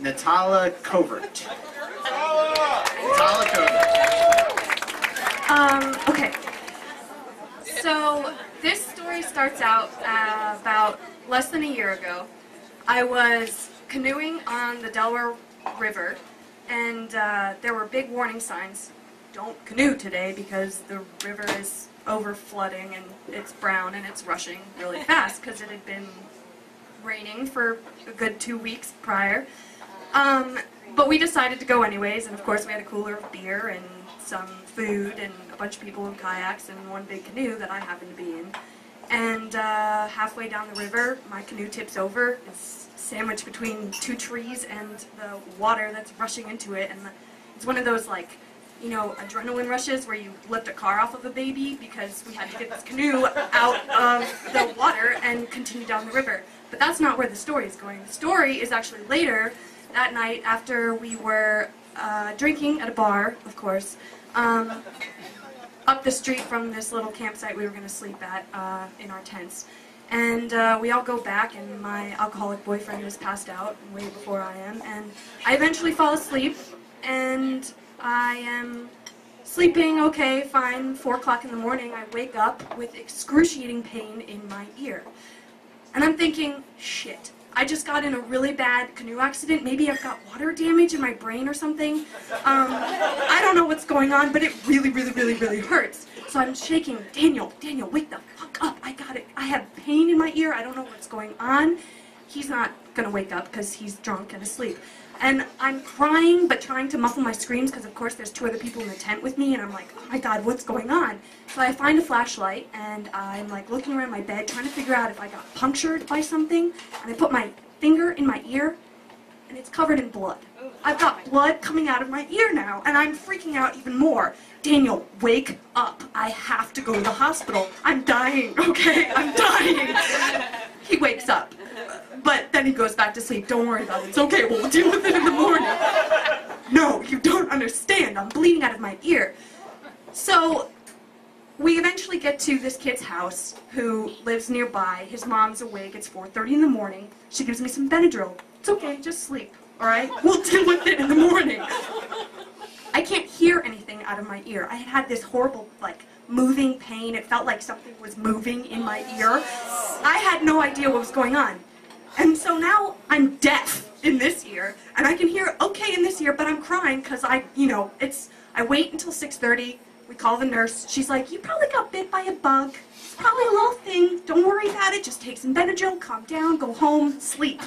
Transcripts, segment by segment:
Natala Covert. Natala Covert. Okay. So, this story starts out about less than a year ago. I was canoeing on the Delaware River, and there were big warning signs. Don't canoe today because the river is over flooding and it's brown and it's rushing really fast because it had been raining for a good 2 weeks prior. But we decided to go anyways, and of course we had a cooler of beer and some food and a bunch of people in kayaks and one big canoe that I happened to be in. And halfway down the river, my canoe tips over. It's sandwiched between two trees and the water that's rushing into it. And it's one of those, like, you know, adrenaline rushes where you lift a car off of a baby because we had to get this canoe out of the water and continue down the river. But that's not where the story is going. The story is actually later that night after we were drinking at a bar, of course, up the street from this little campsite we were going to sleep at in our tents. And we all go back, and my alcoholic boyfriend is passed out way before I am. And I eventually fall asleep, and I am sleeping okay, fine. 4 o'clock in the morning, I wake up with excruciating pain in my ear. And I'm thinking, shit, I just got in a really bad canoe accident. Maybe I've got water damage in my brain or something. I don't know what's going on, but it really hurts. So I'm shaking. Daniel, wake the fuck up. I got it. I have pain in my ear. I don't know what's going on. He's not going to wake up because he's drunk and asleep. And I'm crying, but trying to muffle my screams because, of course, there's 2 other people in the tent with me, and I'm like, oh my god, what's going on? So I find a flashlight, and I'm like looking around my bed, trying to figure out if I got punctured by something, and I put my finger in my ear, and it's covered in blood. I've got blood coming out of my ear now, and I'm freaking out even more. Daniel, wake up. I have to go to the hospital. I'm dying, okay? I'm dying. He wakes up. But then he goes back to sleep. Don't worry about it. It's okay. We'll deal with it in the morning. No, you don't understand. I'm bleeding out of my ear. So we eventually get to this kid's house who lives nearby. His mom's awake. It's 4:30 in the morning. She gives me some Benadryl. It's okay. Just sleep. All right? We'll deal with it in the morning. I can't hear anything out of my ear. I had this horrible, like, moving pain. It felt like something was moving in my ear. I had no idea what was going on. And so now I'm deaf in this ear, and I can hear okay in this ear, but I'm crying because I wait until 6:30, we call the nurse, she's like, you probably got bit by a bug, it's probably a little thing, don't worry about it, just take some Benadryl, calm down, go home, sleep.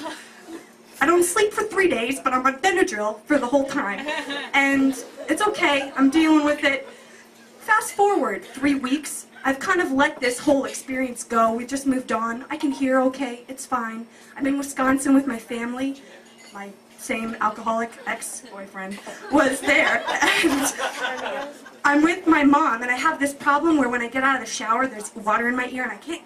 I don't sleep for 3 days, but I'm on Benadryl for the whole time, and it's okay, I'm dealing with it. Fast forward 3 weeks, I've kind of let this whole experience go. We've just moved on. I can hear okay. It's fine. I'm in Wisconsin with my family. My same alcoholic ex-boyfriend was there. And I'm with my mom, and I have this problem where when I get out of the shower, there's water in my ear, and I can't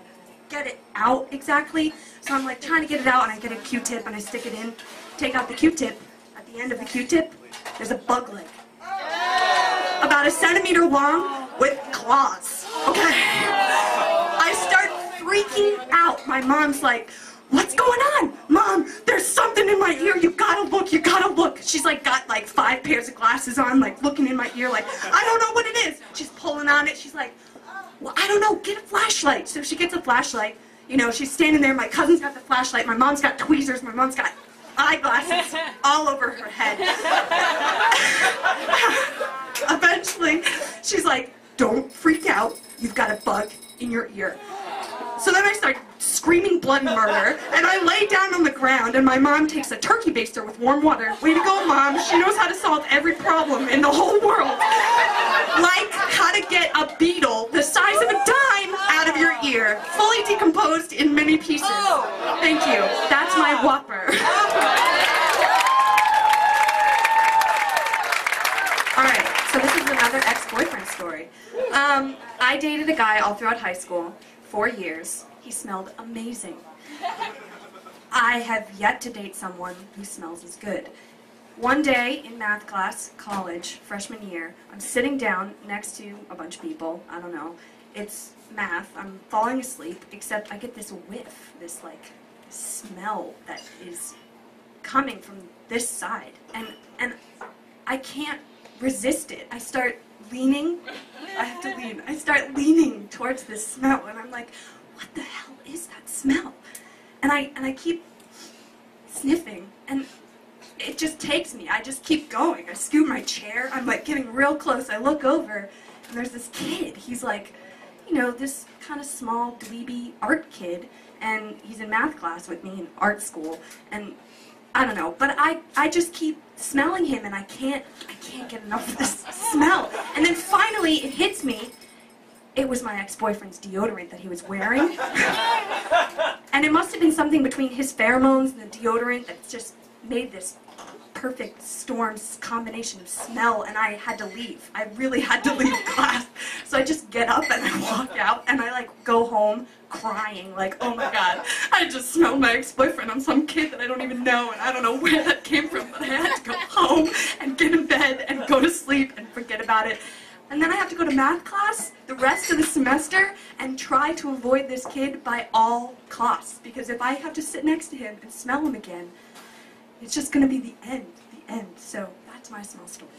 get it out exactly. So I'm like trying to get it out, and I get a Q-tip, and I stick it in, take out the Q-tip. At the end of the Q-tip, there's a bug leg. About 1 centimeter long with claws. Okay. I start freaking out. My mom's like, what's going on? Mom, there's something in my ear. You gotta look, you gotta look. She's like got like 5 pairs of glasses on, like looking in my ear like, I don't know what it is. She's pulling on it. She's like, well, I don't know, get a flashlight. So she gets a flashlight. You know, she's standing there. My cousin's got the flashlight. My mom's got tweezers. My mom's got eyeglasses all over her head. Eventually, she's like, don't freak out. You've got a bug in your ear. So then I start screaming bloody murder, and I lay down on the ground, and my mom takes a turkey baster with warm water. Way to go, Mom. She knows how to solve every problem in the whole world. Like how to get a beetle the size of a dime out of your ear, fully decomposed in many pieces. Thank you. That's my Whopper. Alright, so this is another ex-boyfriend story. I dated a guy all throughout high school, 4 years. He smelled amazing. I have yet to date someone who smells as good. One day in math class, college, freshman year, I'm sitting down next to a bunch of people, I don't know, it's math, I'm falling asleep, except I get this whiff, this like smell that is coming from this side, and I can't resist it. I start leaning. I have to lean. I start leaning towards this smell, and I'm like, what the hell is that smell? And I keep sniffing, and it just takes me. I just keep going. I scoot my chair. I'm like getting real close. I look over, and there's this kid. He's like, you know, this kind of small, dweeby art kid, and he's in math class with me in art school, and I don't know, but I just keep smelling him, and I can't get enough of this smell. And then finally it hits me. It was my ex-boyfriend's deodorant that he was wearing. And it must have been something between his pheromones and the deodorant that just made this perfect storm combination of smell, and I had to leave. I really had to leave class. So I just get up and I walk out, and I like go home crying like, oh my god, I just smelled my ex-boyfriend on some kid that I don't even know, and I don't know where that came from, but I had to go home and get in bed and go to sleep and forget about it. And then I have to go to math class the rest of the semester and try to avoid this kid by all costs, because if I have to sit next to him and smell him again, it's just going to be the end. So that's my smell story.